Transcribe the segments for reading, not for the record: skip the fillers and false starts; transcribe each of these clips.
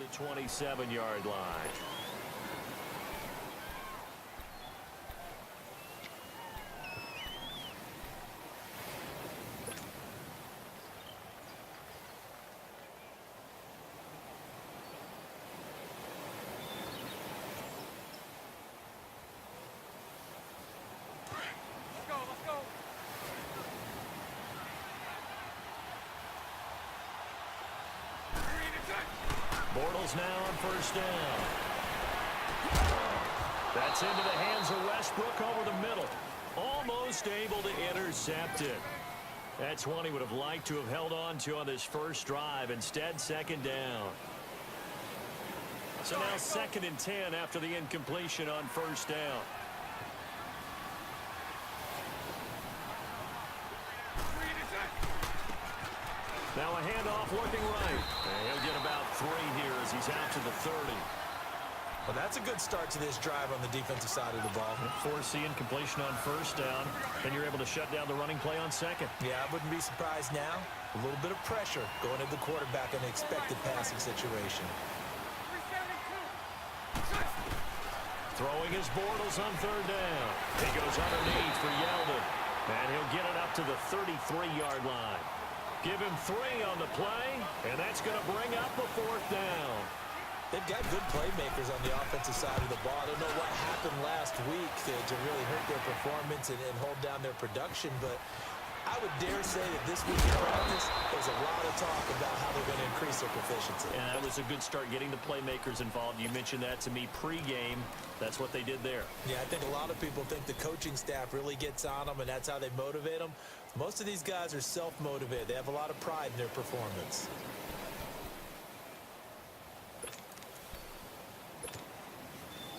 the 27-yard line. Bortles now on first down. That's into the hands of Westbrook over the middle. Almost able to intercept it. That's one he would have liked to have held on to on this first drive. Instead, second down. So now 2nd and 10 after the incompletion on first down. Now a handoff looking right. And he'll get about 3 here as he's out to the 30. Well, that's a good start to this drive on the defensive side of the ball. Force the incompletion on first down. Then you're able to shut down the running play on second. Yeah, I wouldn't be surprised now. A little bit of pressure going at the quarterback in an expected passing situation. Throwing his Bortles on third down. He goes underneath for Yeldon. And he'll get it up to the 33-yard line. Give him 3 on the play, and that's going to bring up a 4th down. They've got good playmakers on the offensive side of the ball. I don't know what happened last week to really hurt their performance and hold down their production, but I would dare say that this week in practice, there's a lot of talk about how they're going to increase their proficiency. And that was a good start getting the playmakers involved. You mentioned that to me pregame. That's what they did there. Yeah, I think a lot of people think the coaching staff really gets on them, and that's how they motivate them. Most of these guys are self-motivated. They have a lot of pride in their performance.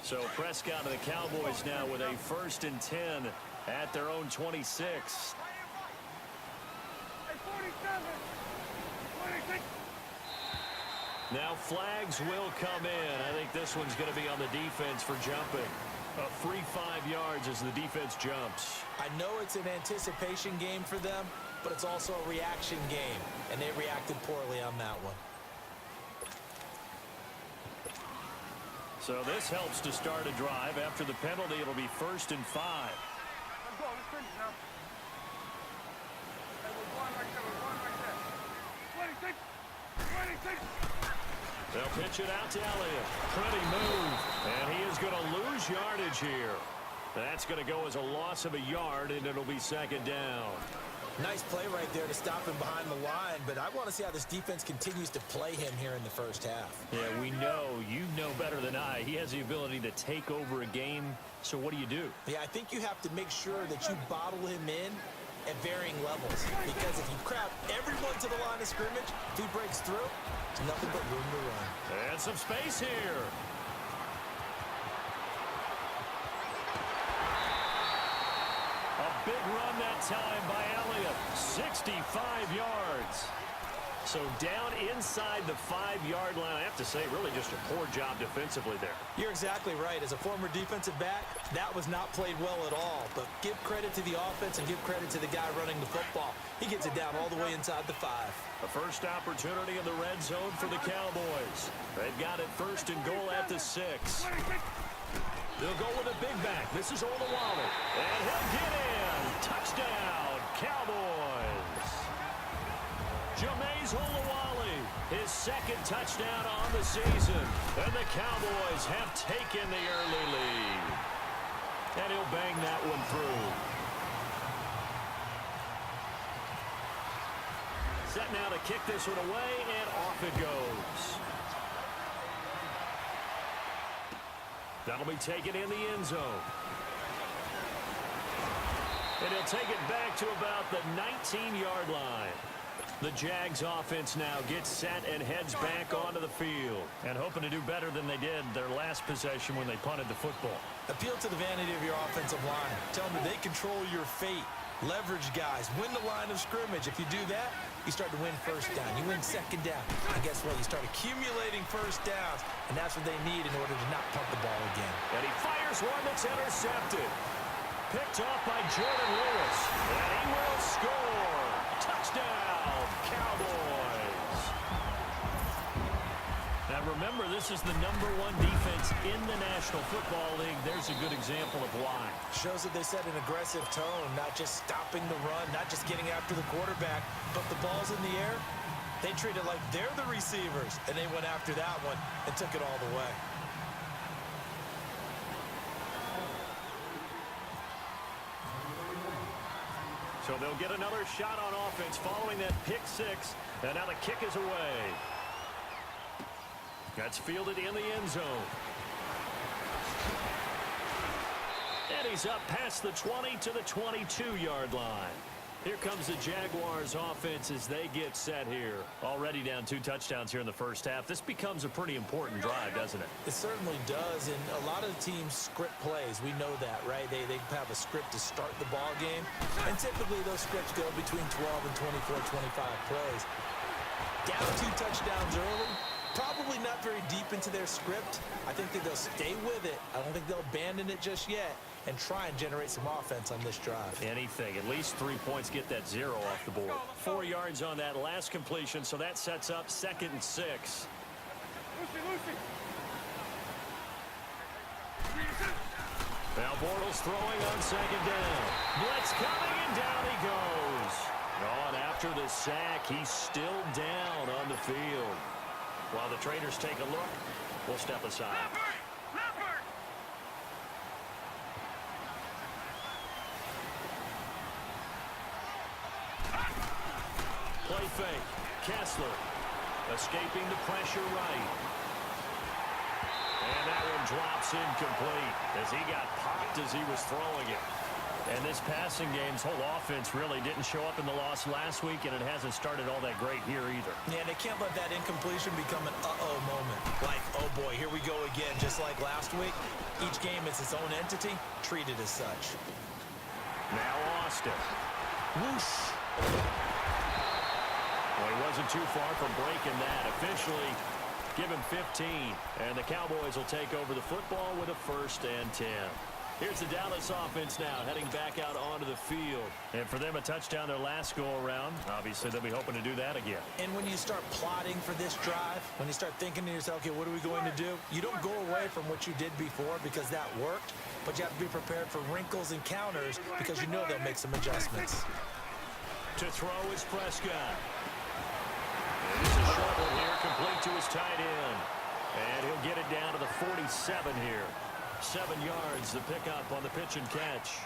So Prescott and the Cowboys now with a 1st and 10 at their own 26. Now flags will come in. I think this one's going to be on the defense for jumping. A free 5 yards as the defense jumps. I know it's an anticipation game for them, but it's also a reaction game, and they reacted poorly on that one. So this helps to start a drive. After the penalty, it'll be 1st and 5. Let's go. Let's finish now. Hey, we're going right there. We're going right there. 26. 26. They'll pitch it out to Elliott. Pretty move. And he is going to lose yardage here. That's going to go as a loss of a yard, and it'll be 2nd down. Nice play right there to stop him behind the line, but I want to see how this defense continues to play him here in the first half. Yeah, we know. You know better than I. He has the ability to take over a game. So what do you do? Yeah, I think you have to make sure that you bottle him in at varying levels, because if you crowd everyone to the line of scrimmage, if he breaks through, there's nothing but room to run. And some space here. A big run that time by Elliott. 65 yards. So down inside the 5-yard line. I have to say, really just a poor job defensively there. You're exactly right. As a former defensive back, that was not played well at all. But give credit to the offense and give credit to the guy running the football. He gets it down all the way inside the 5. A first opportunity in the red zone for the Cowboys. They've got it 1st and goal at the 6. They'll go with a big back. This is Olawale. And he'll get in. Touchdown, Cowboys. Jameis Olawale, his 2nd touchdown on the season. And the Cowboys have taken the early lead. And he'll bang that one through. Set now to kick this one away, and off it goes. That'll be taken in the end zone. And he'll take it back to about the 19-yard line. The Jags offense now gets set and heads back onto the field. And hoping to do better than they did their last possession when they punted the football. Appeal to the vanity of your offensive line. Tell them that they control your fate. Leverage guys. Win the line of scrimmage. If you do that, you start to win first down. You win 2nd down. And guess what? You start accumulating first downs. And that's what they need in order to not punt the ball again. And he fires one that's intercepted. Picked off by Jordan Lewis. And he will score. Touchdown, Cowboys. That remember, this is the #1 defense in the National Football League. There's a good example of why. Shows that they set an aggressive tone, not just stopping the run, not just getting after the quarterback, but the ball's in the air. They treat it like they're the receivers, and they went after that one and took it all the way. So they'll get another shot on offense following that pick six. And now the kick is away. That's fielded in the end zone. And he's up past the 20 to the 22-yard line. Here comes the Jaguars offense as they get set here. Already down 2 touchdowns here in the first half. This becomes a pretty important drive, doesn't it? It certainly does, and a lot of teams script plays. We know that, right? They have a script to start the ball game, and typically those scripts go between 12 and 24, 25 plays. Down 2 touchdowns early, probably not very deep into their script. I think that they'll stay with it. I don't think they'll abandon it just yet and try and generate some offense on this drive. Anything. At least 3 points, get that 0 off the board. 4 yards on that last completion, so that sets up 2nd and 6. Lucy. Now Bortles throwing on 2nd down. Blitz coming, and down he goes. On after the sack, he's still down on the field. While the traders take a look, we'll step aside. Play fake. Kessler escaping the pressure right. And that one drops incomplete as he got popped as he was throwing it. And this passing game's whole offense really didn't show up in the loss last week, and it hasn't started all that great here either. Yeah, they can't let that incompletion become an uh-oh moment. Like, oh boy, here we go again, just like last week. Each game is its own entity, treated as such. Now Austin. Whoosh. Well, he wasn't too far from breaking that. Officially, give him 15. And the Cowboys will take over the football with a 1st and 10. Here's the Dallas offense now, heading back out onto the field. And for them, a touchdown their last go-around. Obviously, they'll be hoping to do that again. And when you start plotting for this drive, when you start thinking to yourself, okay, what are we going to do? You don't go away from what you did before because that worked, but you have to be prepared for wrinkles and counters because you know they'll make some adjustments. To throw is Prescott. And it's a short one here, complete to his tight end. And he'll get it down to the 47 here. 7 yards, the pickup on the pitch and catch.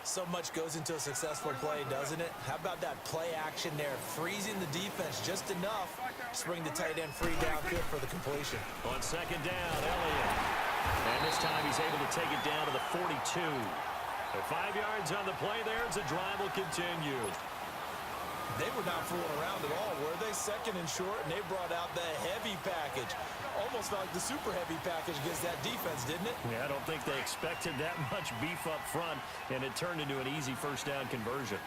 So much goes into a successful play, doesn't it? How about that play action there, freezing the defense just enough to bring the tight end free downfield for the completion. On 2nd down, Elliott. And this time he's able to take it down to the 42. At 5 yards on the play there, as the drive will continue. They were not fooling around at all, were they? 2nd and short, and they brought out the heavy package. Almost felt like the super heavy package against that defense, didn't it? Yeah, I don't think they expected that much beef up front, and it turned into an easy 1st down conversion.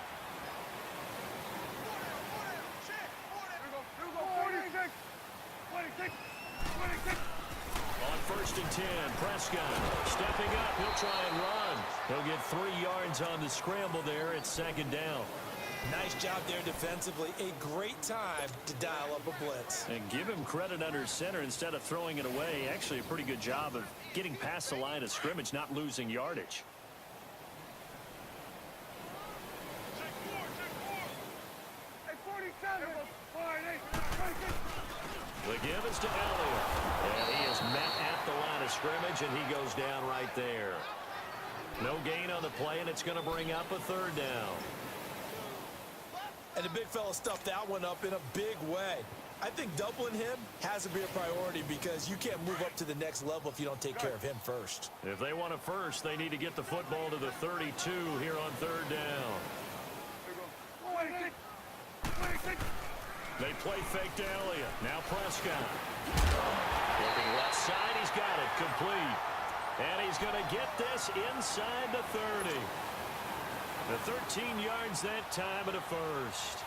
On 1st and 10, Prescott stepping up. He'll try and run. He'll get 3 yards on the scramble there at 2nd down. Nice job there defensively. A great time to dial up a blitz. And give him credit under center instead of throwing it away. Actually, a pretty good job of getting past the line of scrimmage, not losing yardage. The give is to Elliott. And he is met at the line of scrimmage, and he goes down right there. No gain on the play, and it's going to bring up a 3rd down. And the big fella stuffed that one up in a big way. I think doubling him has to be a priority because you can't move up to the next level if you don't take care of him first. If they want a first, they need to get the football to the 32 here on 3rd down. They play fake to Elliott. Now Prescott. Looking left side, he's got it complete. And he's going to get this inside the 30. The 13 yards that time at a 1st.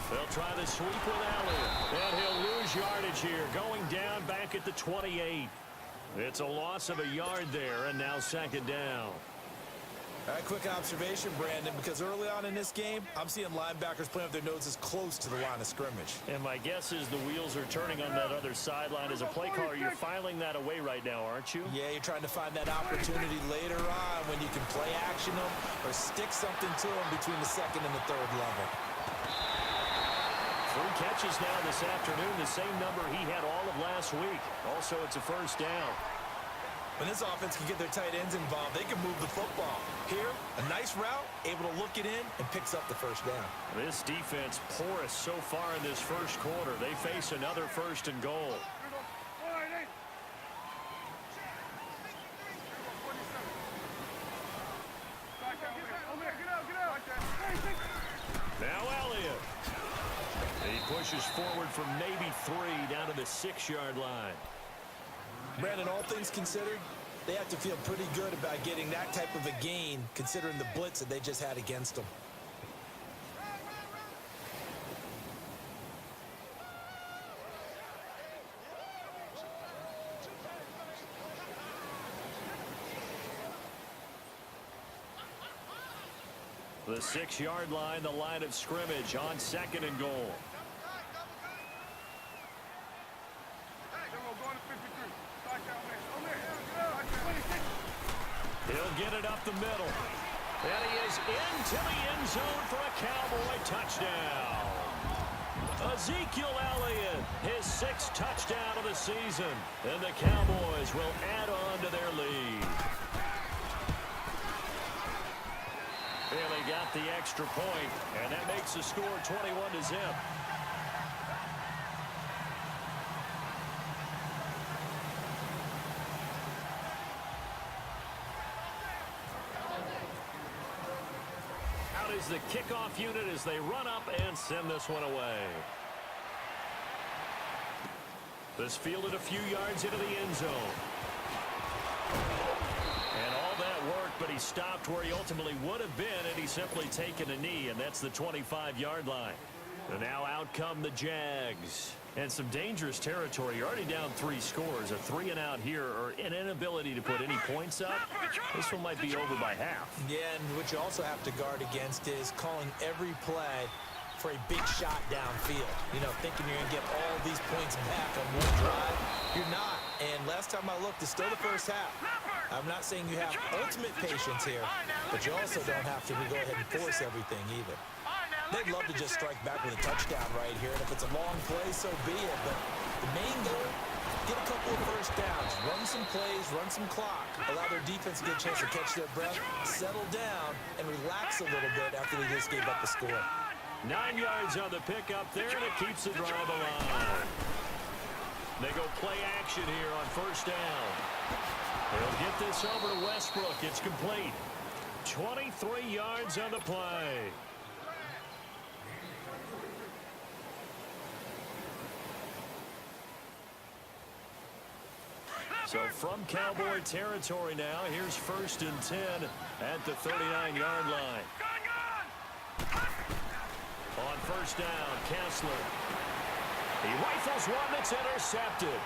They'll try the the sweep with Elliott. And he'll lose yardage here, going down back at the 28. It's a loss of a yard there, and now second down. All right, quick observation, Brandon, because early on in this game, I'm seeing linebackers playing with their noses close to the line of scrimmage. And my guess is the wheels are turning on that other sideline. As a play caller, you're filing that away right now, aren't you? Yeah, you're trying to find that opportunity later on when you can play action them or stick something to them between the second and the third level. 3 catches now this afternoon, the same number he had all of last week. Also, it's a first down. When this offense can get their tight ends involved, they can move the football. Here, a nice route, able to look it in, and picks up the first down. This defense porous so far in this first quarter. They face another first and goal. Now Elliott. He pushes forward from maybe 3 down to the 6-yard line. Brandon, all things considered, they have to feel pretty good about getting that type of a gain, considering the blitz that they just had against them. The 6-yard line, the line of scrimmage on second and goal. He'll get it up the middle. And he is into the end zone for a Cowboy touchdown. Ezekiel Elliott, his 6th touchdown of the season. And the Cowboys will add on to their lead. And they got the extra point, and that makes the score 21-0. Out is the kickoff unit as they run up and send this one away. This fielded a few yards into the end zone. And all that worked, but he stopped where he ultimately would have been had he simply taken a knee, and that's the 25-yard line. And now out come the Jags. And some dangerous territory. You're already down 3 scores. A 3-and-out here, or an inability to put any points up. This one might be over by half. Yeah, and what you also have to guard against is calling every play for a big shot downfield. You know, thinking you're going to get all these points back on one drive. You're not. And last time I looked, it's still the first half. I'm not saying you have ultimate patience here, but you also don't have to go ahead and force everything either. They'd love to just strike back with a touchdown right here, and if it's a long play, so be it. But the main goal, get a couple of first downs, run some plays, run some clock, allow their defense to get a chance to catch their breath, settle down, and relax a little bit after they just gave up the score. 9 yards on the pickup there, and it keeps the drive alive. They go play action here on first down. They'll get this over to Westbrook. It's complete. 23 yards on the play. So from Cowboy territory now, here's 1st and 10 at the 39-yard line. On first down, Kessler. He rifles one that's intercepted.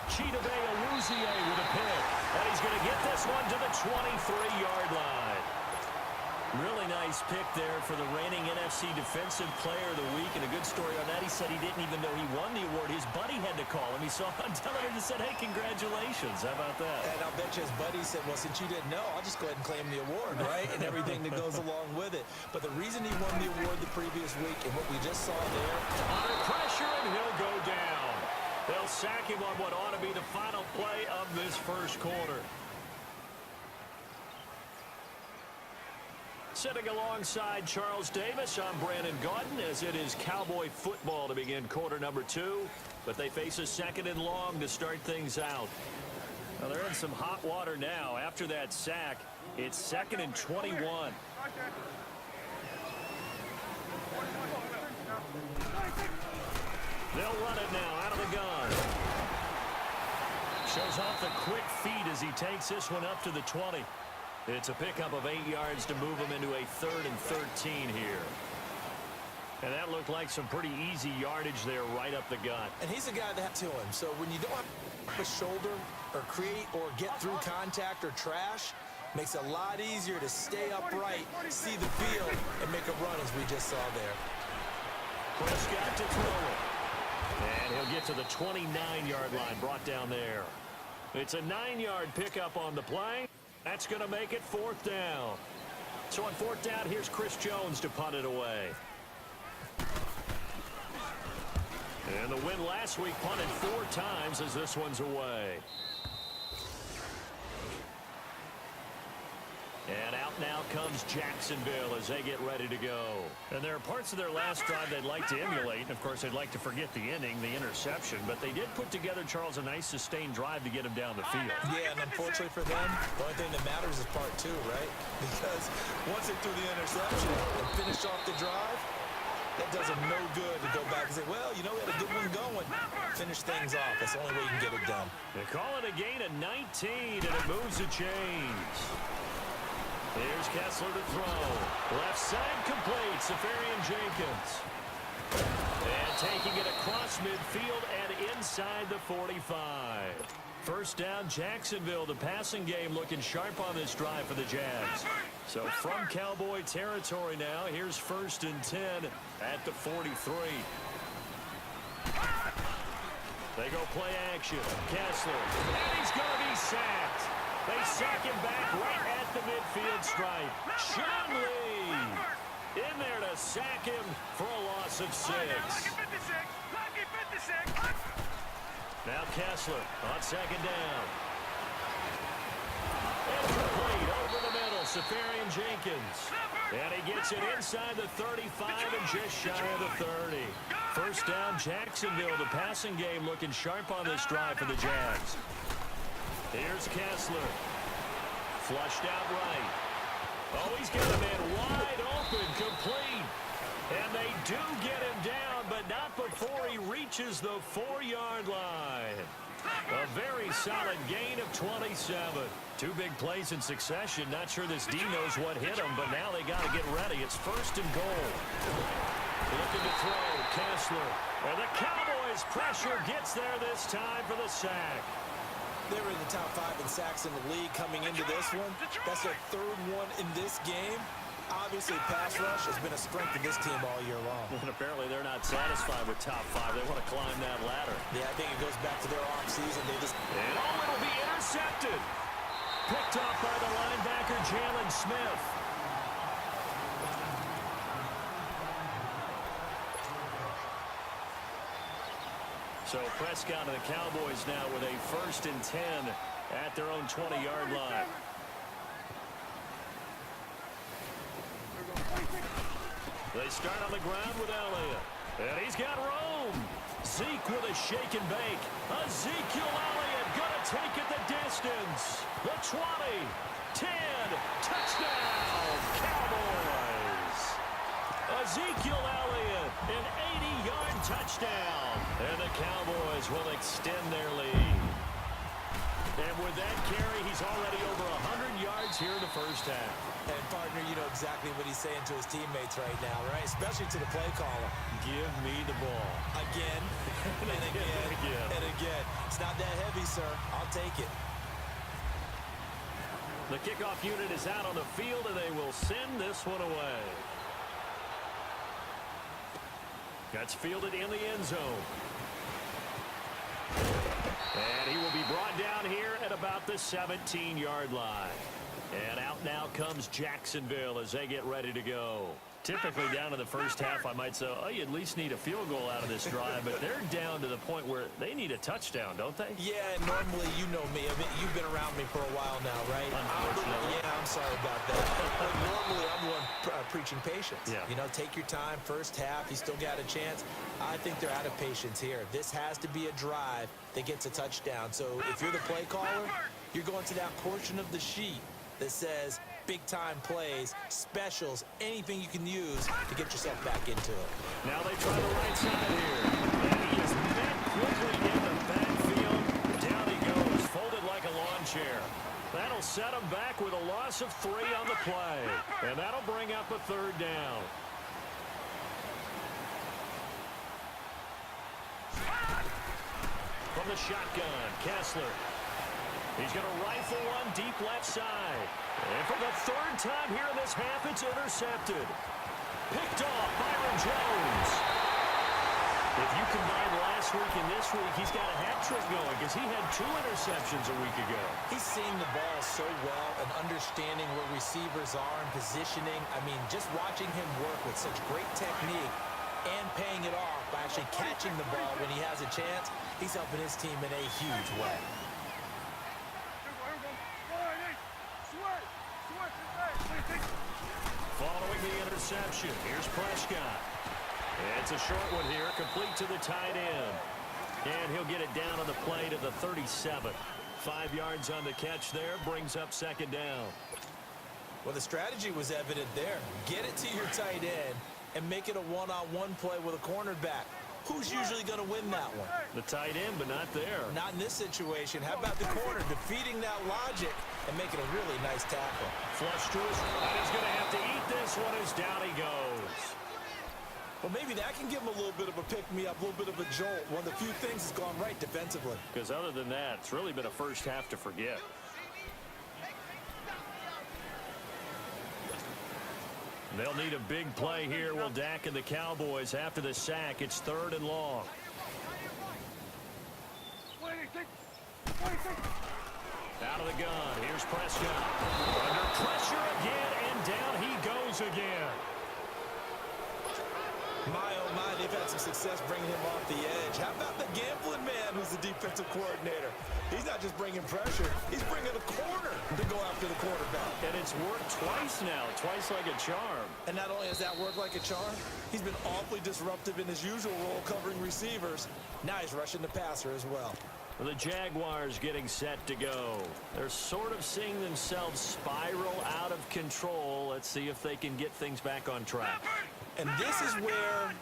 Chidobe Awuzie with a pick. And he's going to get this one to the 23-yard line. Really nice pick there for the reigning NFC Defensive Player of the Week. And a good story on that. He said he didn't even know he won the award. His buddy had to call him. He saw him on television and said, hey, congratulations. How about that? And I'll bet you his buddy said, well, since you didn't know, I'll just go ahead and claim the award, right? And everything that goes along with it. But the reason he won the award the previous week and what we just saw there. Under pressure, and he'll go down. They'll sack him on what ought to be the final play of this first quarter. Sitting alongside Charles Davis, I'm Brandon Gaudin, as it is Cowboy football to begin quarter number 2. But they face a 2nd and long to start things out. Now they're in some hot water now. After that sack, it's 2nd and 21. They'll run it now out of the gun. Shows off the quick feet as he takes this one up to the 20. It's a pickup of 8 yards to move him into a 3rd and 13 here. And that looked like some pretty easy yardage there right up the gut. And he's a guy that to him. So when you don't have a shoulder or create or get through contact or trash, makes it a lot easier to stay upright, see the field, and make a run as we just saw there. Prescott to throw it. And he'll get to the 29-yard line, brought down there. It's a 9-yard pickup on the play. That's going to make it 4th down. So on 4th down, here's Chris Jones to punt it away. And the win last week punted 4 times as this one's away. And out now comes Jacksonville as they get ready to go. And there are parts of their last drive they'd like to emulate. And, of course, they'd like to forget the inning, the interception. But they did put together, Charles, a nice sustained drive to get him down the field. Yeah, and unfortunately for them, the only thing that matters is part 2, right? Because once they threw the interception and finished off the drive, that does them no good to go back and say, well, you know, we had a good one going. Finish things off. That's the only way you can get it done. They call it a gain of 19, and it moves the chains. Here's Kessler to throw. Left side complete. Safarian Jenkins. And taking it across midfield and inside the 45. First down, Jacksonville. The passing game looking sharp on this drive for the Jags. So from Cowboy territory now, here's 1st and 10 at the 43. They go play action. Kessler. And he's going to be sacked. They sack him back right at the midfield stripe. Sean Lee in there to sack him for a loss of 6. Now Kessler on 2nd down. Incomplete over the middle. Safarian Jenkins. And he gets it inside the 35 and just shy of the 30. First down, Jacksonville. The passing game looking sharp on this drive for the Jags. Here's Kessler. Flushed out right. Oh, he's got a man wide open, complete. And they do get him down, but not before he reaches the 4-yard line. A very solid gain of 27. 2 big plays in succession. Not sure this D knows what hit him, but now they got to get ready. It's 1st and goal. Looking to throw, Kessler. And the Cowboys' pressure gets there this time for the sack. They were in the top 5 in sacks in the league coming into this one. That's their 3rd one in this game. Obviously, pass rush has been a strength of this team all year long. And apparently they're not satisfied with top 5. They want to climb that ladder. Yeah, I think it goes back to their offseason. They just... And it'll be intercepted. Picked off by the linebacker, Jalen Smith. So Prescott and the Cowboys now with a 1st and 10 at their own 20-yard line. They start on the ground with Elliott. And he's got Rome. Zeke with a shake and bake. Ezekiel Elliott going to take it the distance. The 20, 10, touchdown, Cowboys. Ezekiel Elliott, an 80-yard touchdown. And the Cowboys will extend their lead. And with that carry, he's already over 100 yards here in the first half. And, partner, you know exactly what he's saying to his teammates right now, right? Especially to the play caller. Give me the ball. Again, and again, and again. It's not that heavy, sir. I'll take it. The kickoff unit is out on the field, and they will send this one away. That's fielded in the end zone. And he will be brought down here at about the 17-yard line. And out now comes Jacksonville as they get ready to go. Typically down in the first half, I might say, oh, you at least need a field goal out of this drive. But they're down to the point where they need a touchdown, don't they? Yeah, normally, you know me. I mean, you've been around me for a while now, right? Unfortunately. Yeah, I'm sorry about that. But normally, I'm the one preaching patience. Yeah. You know, take your time. First half, you still got a chance. I think they're out of patience here. This has to be a drive that gets a touchdown. So if you're the play caller, you're going to that portion of the sheet that says big-time plays, specials, anything you can use to get yourself back into it. Now they try the right side here. And he is met quickly in the backfield. Down he goes, folded like a lawn chair. That'll set him back with a loss of 3 on the play. And that'll bring up a 3rd down. from the shotgun. Kessler. He's going to rifle one deep left side. And for the third time here in this half, it's intercepted. Picked off Byron Jones. If you combine last week and this week, he's got a hat trick going because he had 2 interceptions a week ago. He's seeing the ball so well and understanding where receivers are and positioning. I mean, just watching him work with such great technique and paying it off by actually catching the ball when he has a chance, he's helping his team in a huge way. Following the interception, here's Prescott. It's a short one here, complete to the tight end. And he'll get it down on the play to the 37. 5 yards on the catch there, brings up second down. Well, the strategy was evident there. Get it to your tight end and make it a one-on-one play with a cornerback. Who's usually going to win that one? The tight end, but not there. Not in this situation. How about the corner defeating that logic and making a really nice tackle? Flush to his right. He's going to have to eat this one as down he goes. Well, maybe that can give him a little bit of a pick-me-up, a little bit of a jolt. One of the few things that's gone right defensively. Because other than that, it's really been a first half to forget. They'll need a big play here. Will Dak and the Cowboys after the sack. It's 3rd and long. Out of the gun. Here's Prescott. Under pressure again, and down he goes again. My, oh my, they've had some success bringing him off the edge. How about the gambling man who's the defensive coordinator? He's not just bringing pressure, he's bringing a corner to go after the quarterback. And it's worked twice now, twice like a charm. And not only has that worked like a charm, he's been awfully disruptive in his usual role covering receivers. Now he's rushing the passer as well. The Jaguars getting set to go. They're sort of seeing themselves spiral out of control. Let's see if they can get things back on track. And this is where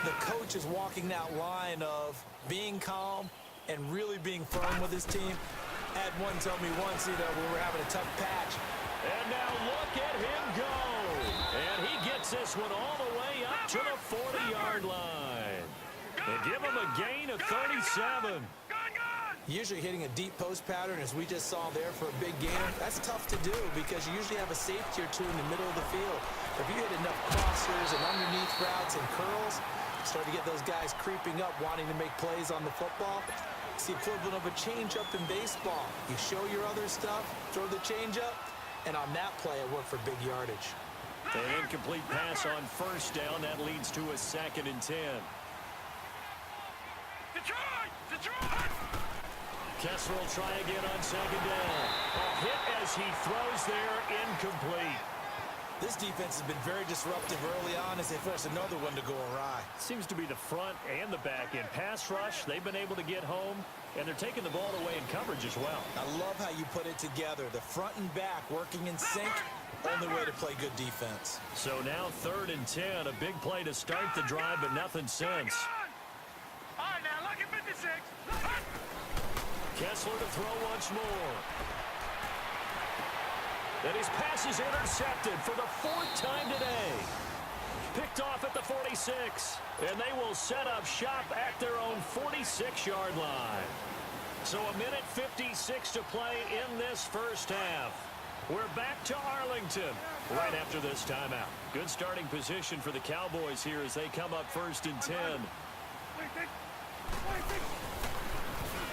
the coach is walking that line of being calm and really being firm with his team. I had one tell me once, we were having a tough patch. And now look at him go. And he gets this one all the way up to the 40-yard line. They give him a gain of 37. Usually hitting a deep post pattern, as we just saw there for a big gain, that's tough to do because you usually have a safety or two in the middle of the field. If you hit enough crossers and underneath routes and curls, start to get those guys creeping up, wanting to make plays on the football. It's the equivalent of a changeup in baseball. You show your other stuff, throw the changeup, and on that play, it worked for big yardage. An incomplete pass on first down. That leads to a 2nd and 10. Detroit! Kessler will try again on 2nd down. A hit as he throws there, incomplete. This defense has been very disruptive early on as they force another one to go awry. Seems to be the front and the back end. Pass rush, they've been able to get home, and they're taking the ball away in coverage as well. I love how you put it together. The front and back working in sync, only way to play good defense. So now 3rd and 10, a big play to start the drive, but nothing since. All right, now, look at 56. Kessler to throw once more. And his pass is intercepted for the 4th time today. Picked off at the 46. And they will set up shop at their own 46-yard line. So a minute 56 to play in this first half. We're back to Arlington right after this timeout. Good starting position for the Cowboys here as they come up 1st and 10.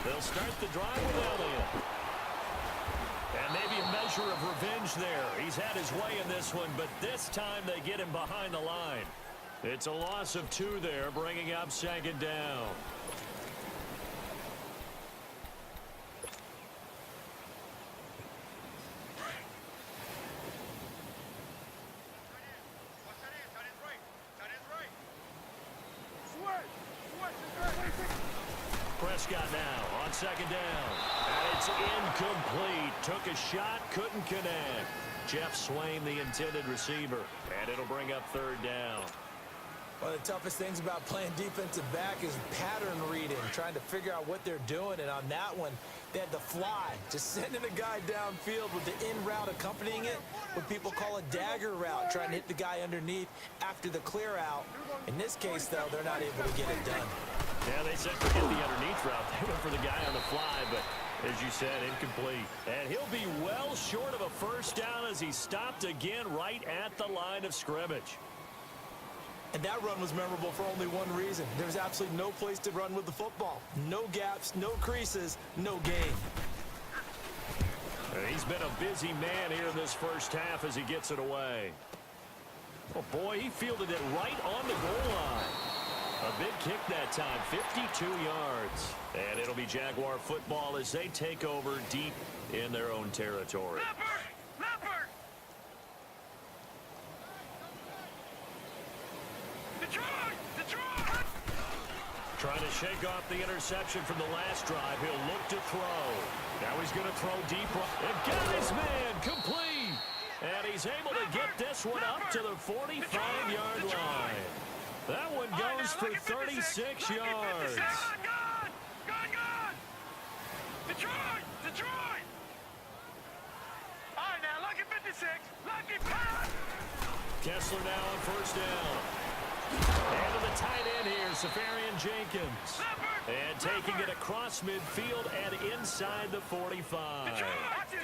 They'll start the drive with Elliott. And maybe a measure of revenge there. He's had his way in this one, but this time they get him behind the line. It's a loss of 2 there, bringing up 2nd down. Prescott now on 2nd down. And it's incomplete. Took a shot, couldn't connect. Jeff Swain, the intended receiver. And it'll bring up 3rd down. One of the toughest things about playing defensive back is pattern reading, trying to figure out what they're doing. And on that one, they had the fly, just sending a guy downfield with the in route accompanying it, what people call a dagger route, trying to hit the guy underneath after the clear out. In this case, though, they're not able to get it done. Yeah, they said forget the underneath route. They went for the guy on the fly, but as you said, incomplete. And he'll be well short of a first down as he stopped again right at the line of scrimmage. And that run was memorable for only one reason. There's absolutely no place to run with the football. No gaps, no creases, no gain. And he's been a busy man here in this first half as he gets it away. Oh, boy, he fielded it right on the goal line. A big kick that time, 52 yards. And it'll be Jaguar football as they take over deep in their own territory. Leopard! Detroit! Trying to shake off the interception from the last drive. He'll look to throw. Now he's going to throw deep. And got his man complete. And he's able to get this one up to the 45-yard line. That one goes for 36 yards. Gone! Detroit! All right, now, lucky 56. Lucky pass. Kessler now on first down. And to the tight end here, Safarian Jenkins. And taking it across midfield and inside the 45.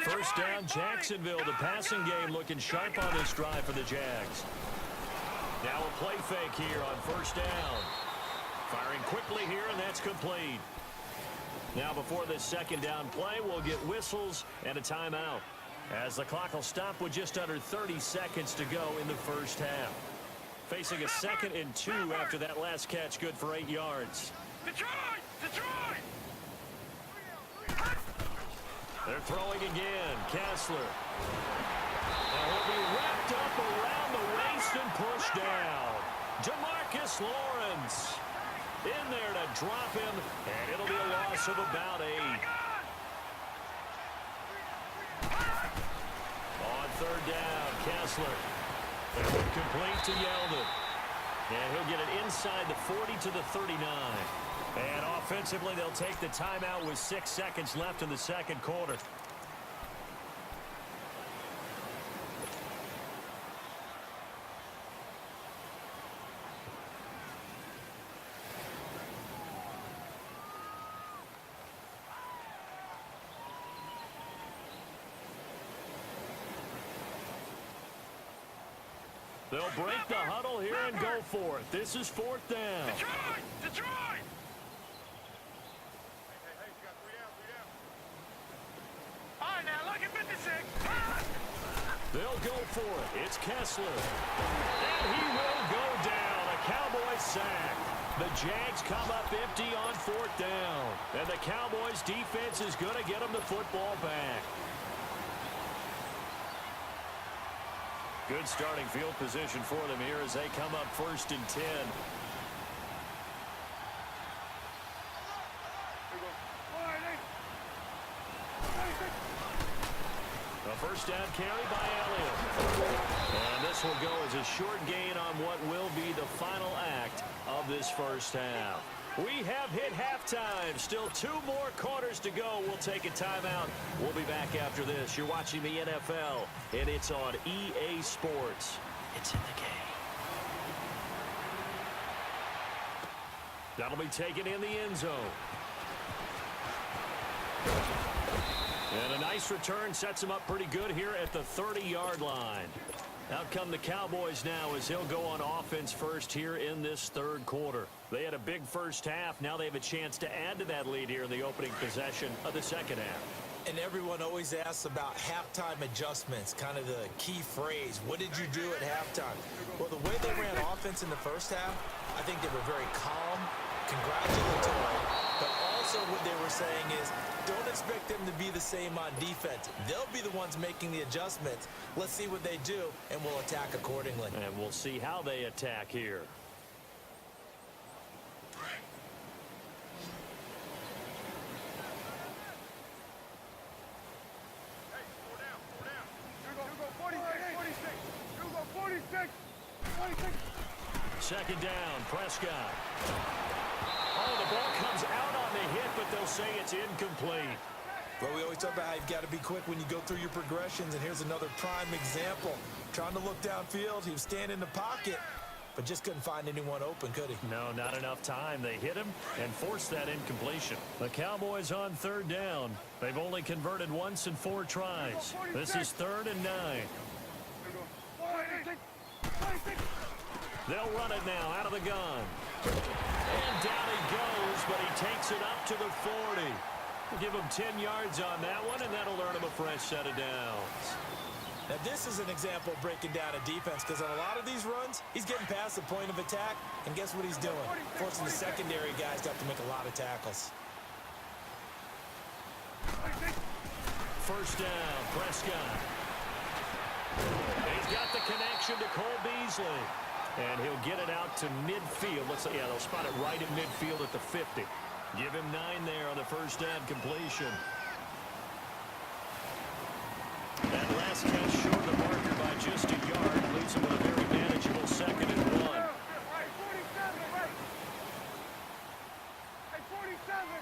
First down, Jacksonville. The passing game looking sharp on this drive for the Jags. Now a play fake here on first down. Firing quickly here, and that's complete. Now before this second down play, we'll get whistles and a timeout, as the clock will stop with just under 30 seconds to go in the first half. Facing a 2nd and 2 after that last catch, good for 8 yards. Detroit! They're throwing again. Kessler. And he'll be wrapped up around the waist and pushed down. DeMarcus Lawrence in there to drop him, and it'll be a loss of about 8. On third down, Kessler. Complete to Yeldon. And he'll get it inside the 40 to the 39. And offensively, they'll take the timeout with 6 seconds left in the second quarter. They'll break the huddle here and go for it. This is fourth down. Detroit! Hey, you got 3 down. All right, now, lucky 56. They'll go for it. It's Kessler. And he will go down. A Cowboys sack. The Jags come up empty on fourth down. And the Cowboys defense is going to get them the football back. Good starting field position for them here as they come up 1st and 10. A first down carry by Elliott. And this will go as a short gain on what will be the final act of this first half. We have hit halftime. Still 2 more quarters to go. We'll take a timeout. We'll be back after this. You're watching the NFL, and it's on EA Sports. It's in the game. That'll be taken in the end zone. And a nice return sets him up pretty good here at the 30-yard line. Out come the Cowboys now as he'll go on offense first here in this third quarter. They had a big first half. Now they have a chance to add to that lead here in the opening possession of the second half. And everyone always asks about halftime adjustments, kind of the key phrase. What did you do at halftime? Well, the way they ran offense in the first half, I think they were very calm, congratulatory, but also what they were saying is don't expect them to be the same on defense. They'll be the ones making the adjustments. Let's see what they do, and we'll attack accordingly. And we'll see how they attack here. Second down, Prescott. Oh, the ball comes out on the hit, but they'll say it's incomplete. Well, we always talk about how you've got to be quick when you go through your progressions, and here's another prime example. Trying to look downfield, he was standing in the pocket, but just couldn't find anyone open, could he? No, not enough time. They hit him and forced that incompletion. The Cowboys on third down. They've only converted once in 4 tries. This is 3rd and 9. They'll run it now out of the gun. And down he goes, but he takes it up to the 40. We'll give him 10 yards on that one, and that'll earn him a fresh set of downs. Now, this is an example of breaking down a defense, because on a lot of these runs, he's getting past the point of attack, and guess what he's doing? Forcing the secondary guys to have to make a lot of tackles. First down, Prescott. He's got the connection to Cole Beasley. And he'll get it out to midfield. Looks like, yeah, they'll spot it right at midfield at the 50. Give him 9 there on the first down completion. That last catch short of the marker by just a yard. Leaves him with a very manageable 2nd and 1. Hey, 47, right. Hey, 47.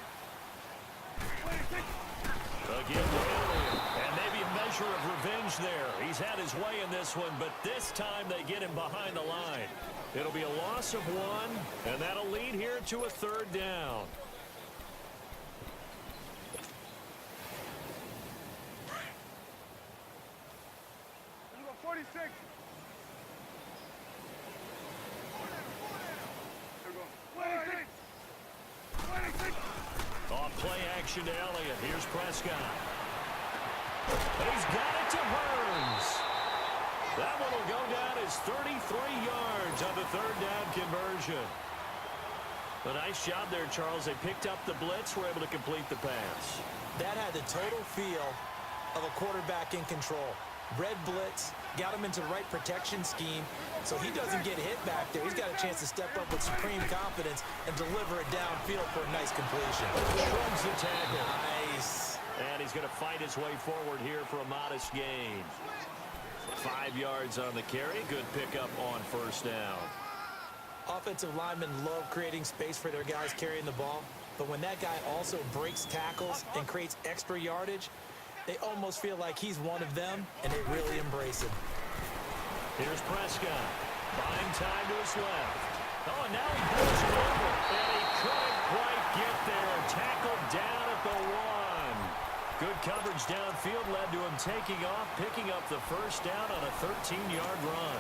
26. Again, Elliott. And maybe a measure of revenge there. He's had his way in this one, but this time they get him behind the line. It'll be a loss of 1, and that'll lead here to a 3rd down. Let's go 46. Let's go 26. 26. Off play action to Elliott. Here's Prescott. And he's got it to Burns. That one will go down as 33 yards on the 3rd down conversion. A nice job there, Charles. They picked up the blitz, were able to complete the pass. That had the total feel of a quarterback in control. Red blitz, got him into the right protection scheme, so he doesn't get hit back there. He's got a chance to step up with supreme confidence and deliver it downfield for a nice completion. Shrugs the tackle. Nice. And he's going to fight his way forward here for a modest gain. 5 yards on the carry. Good pickup on first down. Offensive linemen love creating space for their guys carrying the ball, but when that guy also breaks tackles and creates extra yardage, they almost feel like he's one of them, and they really embrace him. Here's Prescott. Buying time to his left. Oh, and now he pulls it over. And he couldn't quite get there. Tackled down at the 1. Good coverage downfield led to him taking off, picking up the first down on a 13-yard run.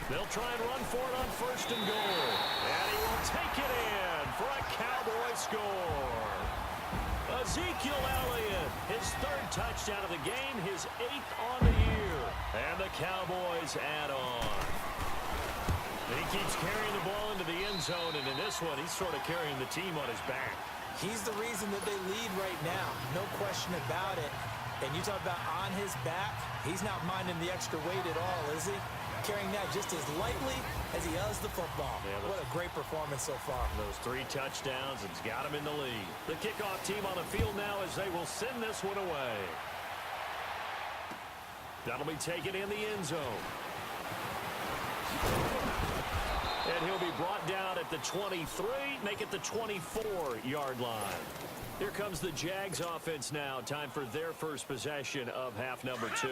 They'll try and run for it on 1st and goal. And he will take it in for a Cowboy score. Ezekiel Elliott, his 3rd touchdown of the game, his 8th on the year. And the Cowboys add on. He keeps carrying the ball into the end zone, and in this one, he's sort of carrying the team on his back. He's the reason that they lead right now, no question about it. And you talk about on his back, he's not minding the extra weight at all, is he? Carrying that just as lightly as he does the football. Yeah, what a great performance so far. Those 3 touchdowns, it's got him in the lead. The kickoff team on the field now as they will send this one away. That'll be taken in the end zone. And he'll be brought down at the 23, make it the 24-yard line. Here comes the Jags offense now. Time for their first possession of half number 2.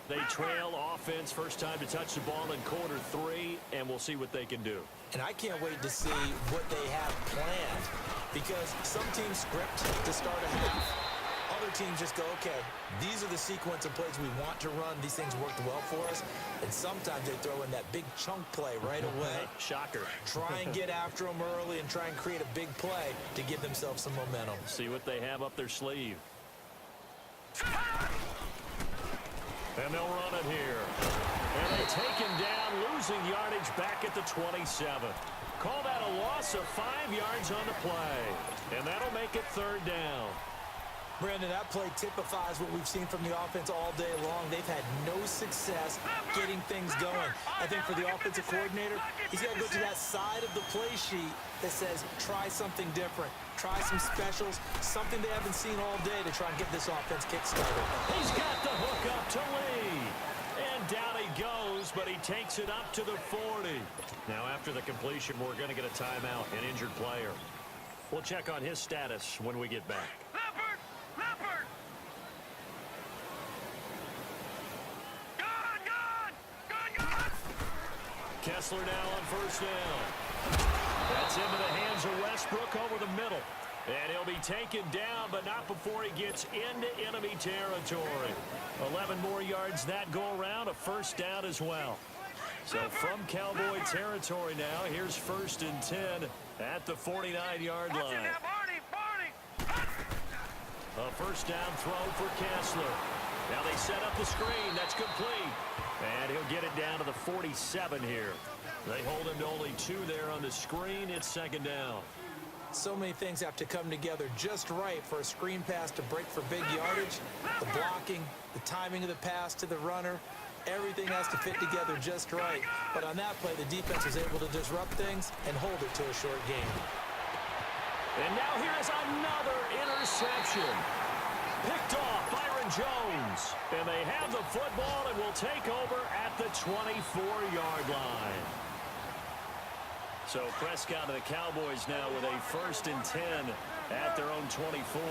They trail offense, first time to touch the ball in quarter 3, and we'll see what they can do. And I can't wait to see what they have planned, because some teams script to start a half. Other teams just go, okay, these are the sequence of plays we want to run. These things worked well for us. And sometimes they throw in that big chunk play right away. Shocker. Try and get after them early and try and create a big play to give themselves some momentum. See what they have up their sleeve. And they'll run it here. And they take him down, losing yardage back at the 27. Call that a loss of 5 yards on the play. And that'll make it 3rd down. Brandon, that play typifies what we've seen from the offense all day long. They've had no success getting things going. I think for the offensive coordinator, he's got to go to that side of the play sheet that says, try something different. Try some specials, something they haven't seen all day to try and get this offense kick-started. He's got the hook up to Lee. And down he goes, but he takes it up to the 40. Now, after the completion, we're going to get a timeout, an injured player. We'll check on his status when we get back. Kessler now on first down. That's into the hands of Westbrook over the middle. And he'll be taken down, but not before he gets into enemy territory. 11 more yards that go around, a first down as well. So from Cowboy territory now, here's 1st and 10 at the 49-yard line. A first down throw for Kessler. Now they set up the screen. That's complete. And he'll get it down to the 47 here. They hold him to only 2 there on the screen. It's 2nd down. So many things have to come together just right for a screen pass to break for big yardage. The blocking, the timing of the pass to the runner, everything has to fit together just right. But on that play, the defense was able to disrupt things and hold it to a short game. And now here's another interception. Picked off Byron Jones. And they have the football and will take over at the 24-yard line. So Prescott and the Cowboys now with a 1st and 10 at their own 24.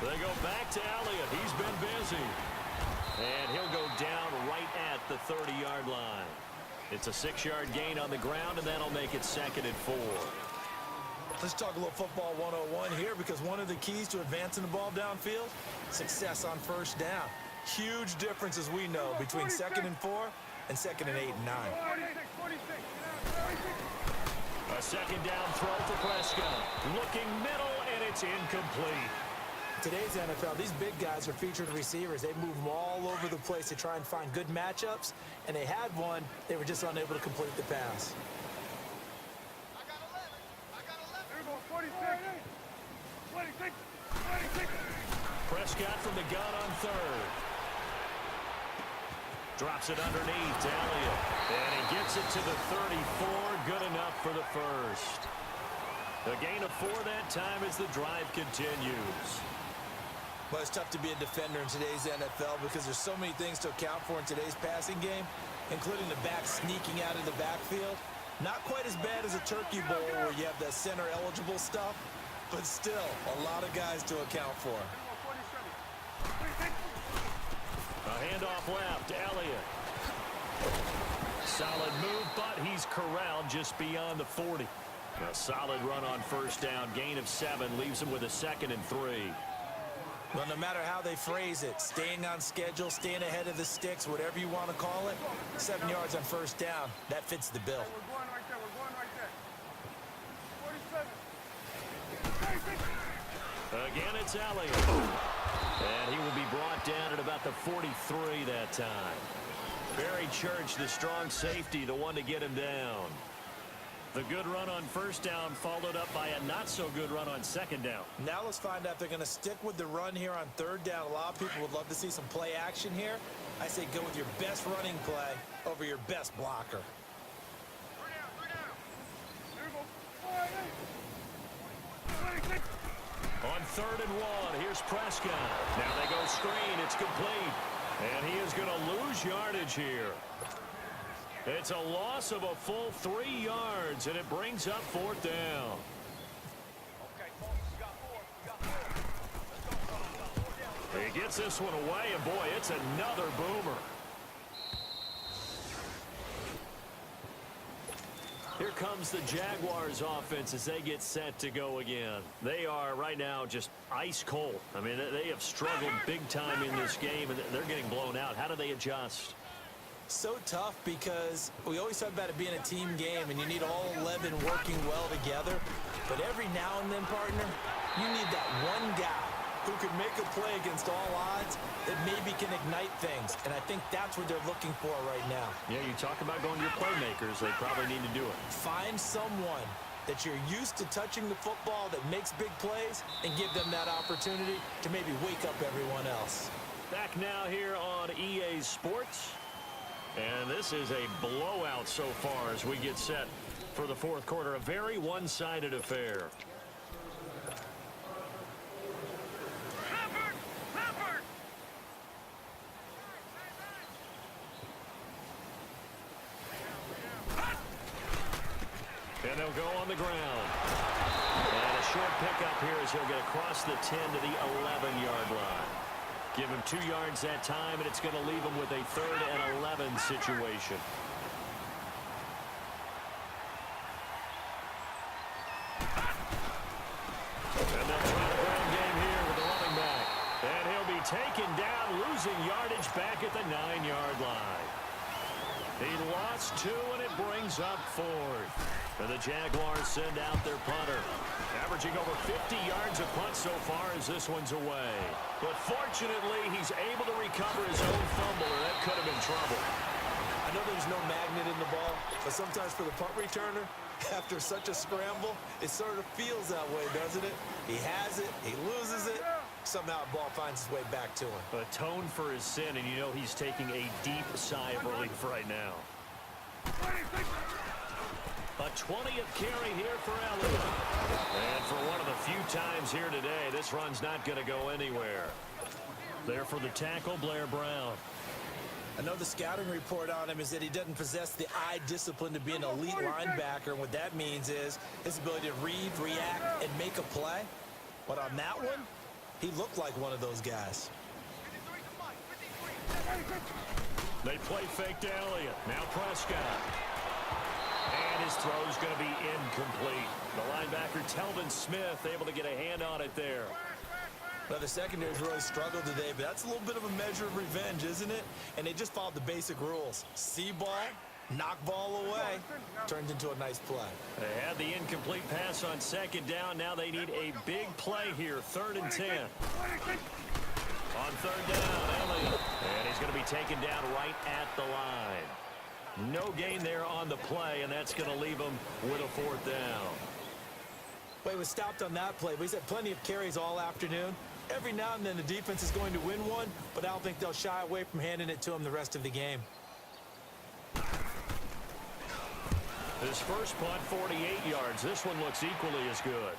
They go back to Elliott. He's been busy. And he'll go down right at the 30-yard line. It's a 6-yard gain on the ground, and that'll make it 2nd and 4. Let's talk a little football 101 here, because one of the keys to advancing the ball downfield, success on first down. Huge difference, as we know, between 2nd and 4 and 2nd and 8 and 9. A 2nd down throw for Prescott. Looking middle, and it's incomplete. Today's NFL, these big guys are featured receivers. They move them all over the place to try and find good matchups, and they had one. They were just unable to complete the pass. Prescott from the gun on 3rd. Drops it underneath to Elliott. And he gets it to the 34. Good enough for the 1st. A gain of 4 that time as the drive continues. Well, it's tough to be a defender in today's NFL because there's so many things to account for in today's passing game, including the back sneaking out of the backfield. Not quite as bad as a turkey bowl where you have the center-eligible stuff, but still a lot of guys to account for. A handoff left, Elliott. Solid move, but he's corralled just beyond the 40. A solid run on first down. Gain of 7 leaves him with a 2nd and 3. Well, no matter how they phrase it, staying on schedule, staying ahead of the sticks, whatever you want to call it, 7 yards on first down, that fits the bill. We're going right there. We're going right there. 47. Again, it's Elliott. And he will be brought down at about the 43 that time. Barry Church, the strong safety, the one to get him down. The good run on first down followed up by a not-so-good run on 2nd down. Now let's find out if they're going to stick with the run here on 3rd down. A lot of people would love to see some play action here. I say go with your best running play over your best blocker. On 3rd and 1, here's Prescott. Now they go screen. It's complete. And he is going to lose yardage here. It's a loss of a full 3 yards, and it brings up 4th down. He gets this one away, and boy, it's another boomer. Here comes the Jaguars offense as they get set to go again. They are right now just ice cold. I mean, they have struggled big time in this game, and they're getting blown out. How do they adjust? So tough because we always talk about it being a team game and you need all 11 working well together. But every now and then, partner, you need that one guy who can make a play against all odds that maybe can ignite things. And I think that's what they're looking for right now. Yeah, you talk about going to your playmakers. They probably need to do it. Find someone that you're used to touching the football that makes big plays and give them that opportunity to maybe wake up everyone else. Back now here on EA Sports. And this is a blowout so far as we get set for the fourth quarter. A very one-sided affair. And they'll go on the ground. And a short pickup here as he'll get across the 10 to the 11-yard line. Give him 2 yards that time, and it's going to leave him with a 3rd and 11 situation. And they'll try the ground game here with the running back. And he'll be taken down, losing yardage back at the 9-yard line. He lost 2, and it brings up 4th. And the Jaguars send out their punter. Averaging over 50 yards a punt so far as this one's away. But fortunately, he's able to recover his own fumble, or that could have been trouble. I know there's no magnet in the ball, but sometimes for the punt returner, after such a scramble, it sort of feels that way, doesn't it? He has it, he loses it, somehow the ball finds its way back to him. Atone for his sin, and you know he's taking a deep sigh of relief right now. A 20th carry here for Elliott. And for one of the few times here today, this run's not going to go anywhere. There for the tackle, Blair Brown. I know the scouting report on him is that he doesn't possess the eye discipline to be an elite linebacker. And what that means is his ability to read, react, and make a play. But on that one, he looked like one of those guys. They play fake to Elliott. Now Prescott. And his throw's going to be incomplete. The linebacker, Telvin Smith, able to get a hand on it there. Well, the secondary's really struggled today, but that's a little bit of a measure of revenge, isn't it? And they just followed the basic rules. See ball, knock ball away, turned into a nice play. They had the incomplete pass on 2nd down. Now they need a big play here, 3rd and 10. On 3rd down, Elliott. And he's going to be taken down right at the line. No gain there on the play, and that's going to leave him with a 4th down. Well, he was stopped on that play, but he's had plenty of carries all afternoon. Every now and then the defense is going to win one, but I don't think they'll shy away from handing it to him the rest of the game. His first punt, 48 yards. This one looks equally as good.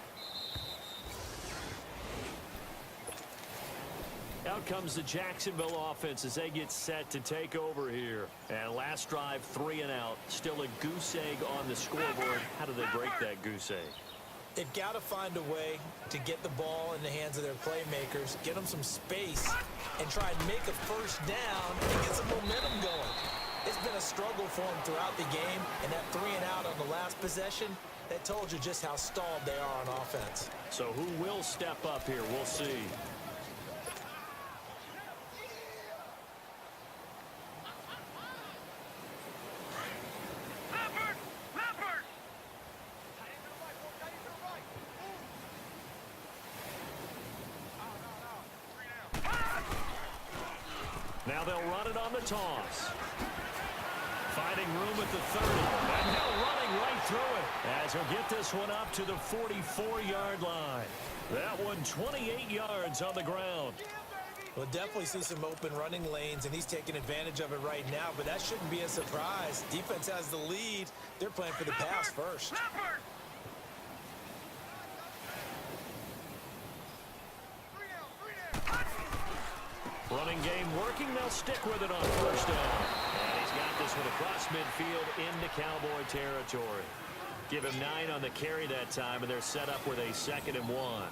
Out comes the Jacksonville offense as they get set to take over here. And last drive, 3 and out. Still a goose egg on the scoreboard. How do they break that goose egg? They've got to find a way to get the ball in the hands of their playmakers, get them some space, and try and make a first down and get some momentum going. It's been a struggle for them throughout the game, and that 3 and out on the last possession, that told you just how stalled they are on offense. So who will step up here? We'll see. Now they'll run it on the toss. Finding room at the 30. And now running right through it as he'll get this one up to the 44-yard line. That one 28 yards on the ground. We'll definitely see some open running lanes, and he's taking advantage of it right now, but that shouldn't be a surprise. Defense has the lead. They're playing for the pass first. Running game working. They'll stick with it on 1st down. And he's got this one across midfield into Cowboy territory. Give him 9 on the carry that time, and they're set up with a 2nd and 1.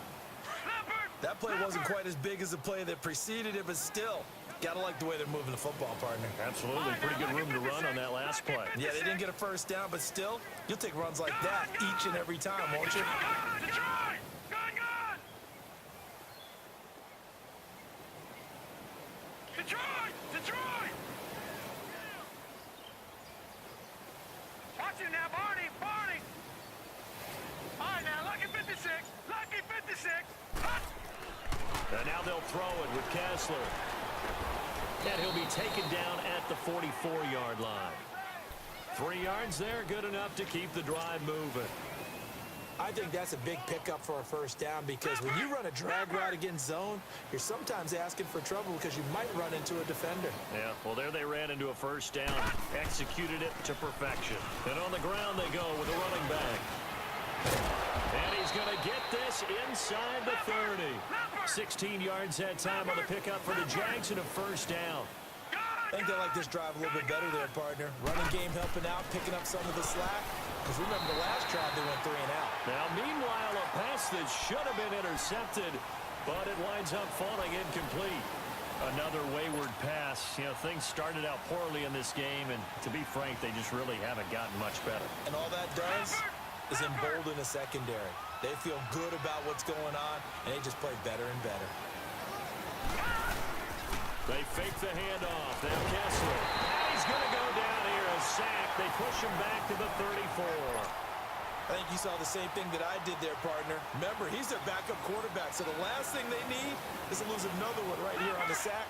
That play wasn't quite as big as the play that preceded it, but still, gotta like the way they're moving the football, partner. Absolutely. Pretty good room to run on that last play. Yeah, they didn't get a first down, but still, you'll take runs like that each and every time, won't you? Detroit! Watch it now, Barney! All right, now, Lucky 56! And now they'll throw it with Kessler. And he'll be taken down at the 44-yard line. 3 yards there, good enough to keep the drive moving. I think that's a big pickup for a first down because when you run a drag route against zone, you're sometimes asking for trouble because you might run into a defender. Yeah, well, there they ran into a first down, executed it to perfection. And on the ground they go with a running back. And he's going to get this inside the 30. 16 yards that time on the pickup for the JAX and a first down. I think they like this drive a little bit better there, partner. Running game helping out, picking up some of the slack. Because remember, the last drive they went 3 and out. Now, meanwhile, a pass that should have been intercepted, but it winds up falling incomplete. Another wayward pass. You know, things started out poorly in this game, and to be frank, they just really haven't gotten much better. And all that does is embolden the secondary. They feel good about what's going on, and they just play better and better. They fake the handoff. Now Kessler. And he's going to go down here. A sack. They push him back to the 34. I think you saw the same thing that I did there, partner. Remember, he's their backup quarterback, so the last thing they need is to lose another one right here on the sack.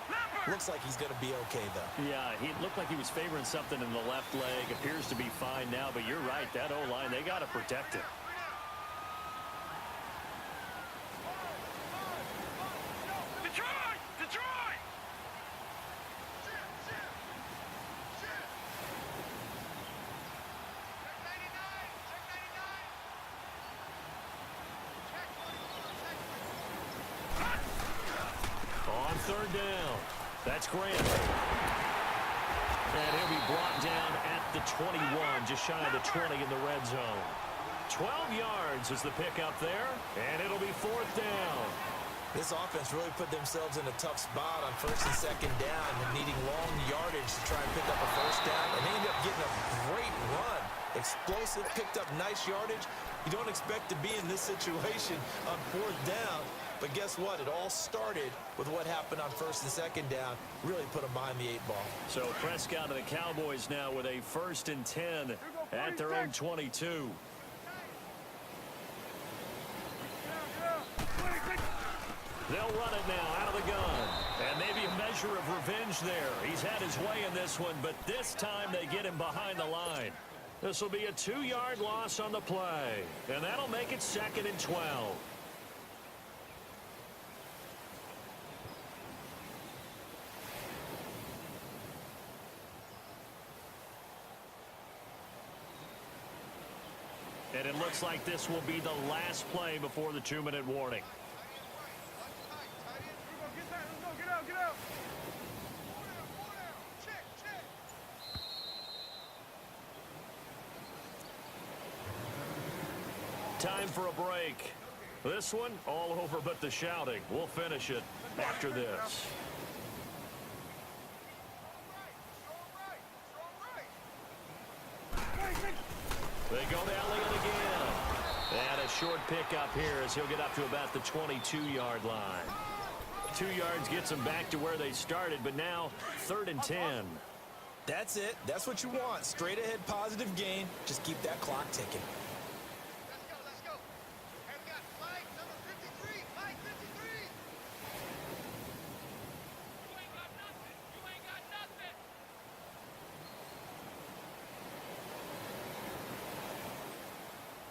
Looks like he's going to be okay, though. Yeah, he looked like he was favoring something in the left leg. Appears to be fine now, but you're right. That O-line, they got to protect it. Detroit! Detroit! On third down. That's Grant. And he'll be brought down at the 21, just shy of the 20 in the red zone. 12 yards is the pickup there, and it'll be fourth down. This offense really put themselves in a tough spot on first and second down and needing long yardage to try and pick up a first down, and they ended up getting a great run. Explosive, picked up nice yardage. You don't expect to be in this situation on fourth down, but guess what? It all started with what happened on first and second down. Really put them behind the 8 ball. So Prescott and the Cowboys now with a 1st and 10 at their own 22. They'll run it now out of the gun. And maybe a measure of revenge there. He's had his way in this one, but this time they get him behind the line. This will be a 2-yard loss on the play. And that'll make it 2nd and 12. And it looks like this will be the last play before the 2-minute warning. Get out! Time for a break. This one, all over but the shouting. We'll finish it after this. They go to Elliott again. And a short pickup here as he'll get up to about the 22-yard line. 2 yards gets them back to where they started, but now 3rd and 10. That's it. That's what you want. Straight ahead positive gain. Just keep that clock ticking. Let's go. And we got flag number 53. Flag 53. You ain't got nothing.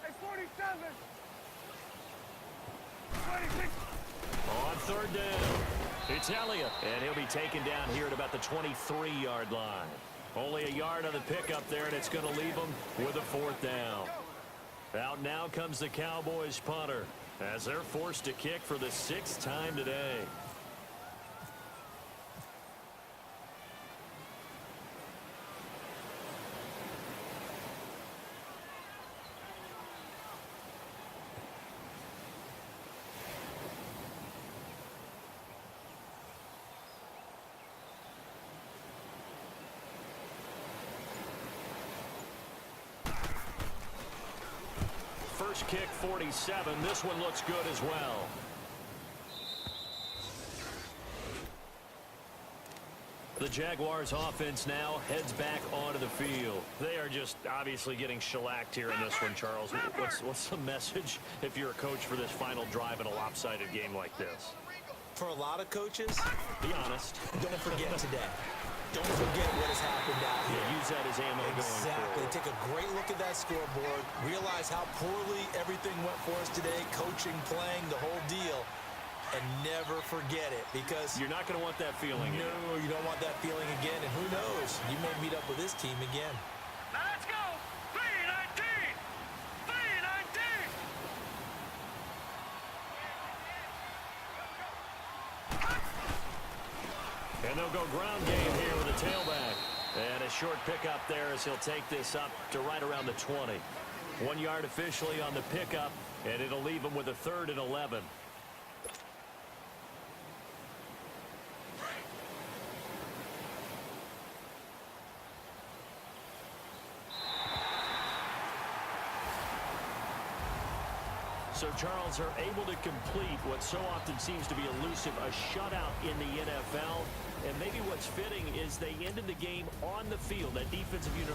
Hey, 47. 26. On 3rd down, it's Elliott, and he'll be taken down here at about the 23-yard line. Only a yard on the pickup there, and it's going to leave them with a 4th down. Out now comes the Cowboys punter as they're forced to kick for the 6th time today. First kick, 47. This one looks good as well. The Jaguars offense now heads back onto the field. They are just obviously getting shellacked here in this one, Charles. What's the message if you're a coach for this final drive in a lopsided game like this? For a lot of coaches, Be honest. don't forget today. Don't forget what has happened out here. Yeah, use that as ammo going Exactly. forward. Take a great look at that scoreboard. Realize how poorly everything went for us today. Coaching, playing, the whole deal. And never forget it, because You're not going to want that feeling again. no, you don't want that feeling again. And who knows? You may meet up with this team again. Now let's go. 319. 319. And they'll go ground game here with a tailback. And a short pickup there as he'll take this up to right around the 20. 1 yard officially on the pickup, and it'll leave him with a 3rd and 11. So, Charles, are able to complete what so often seems to be elusive, a shutout in the NFL. And maybe what's fitting is they ended the game on the field. That defensive unit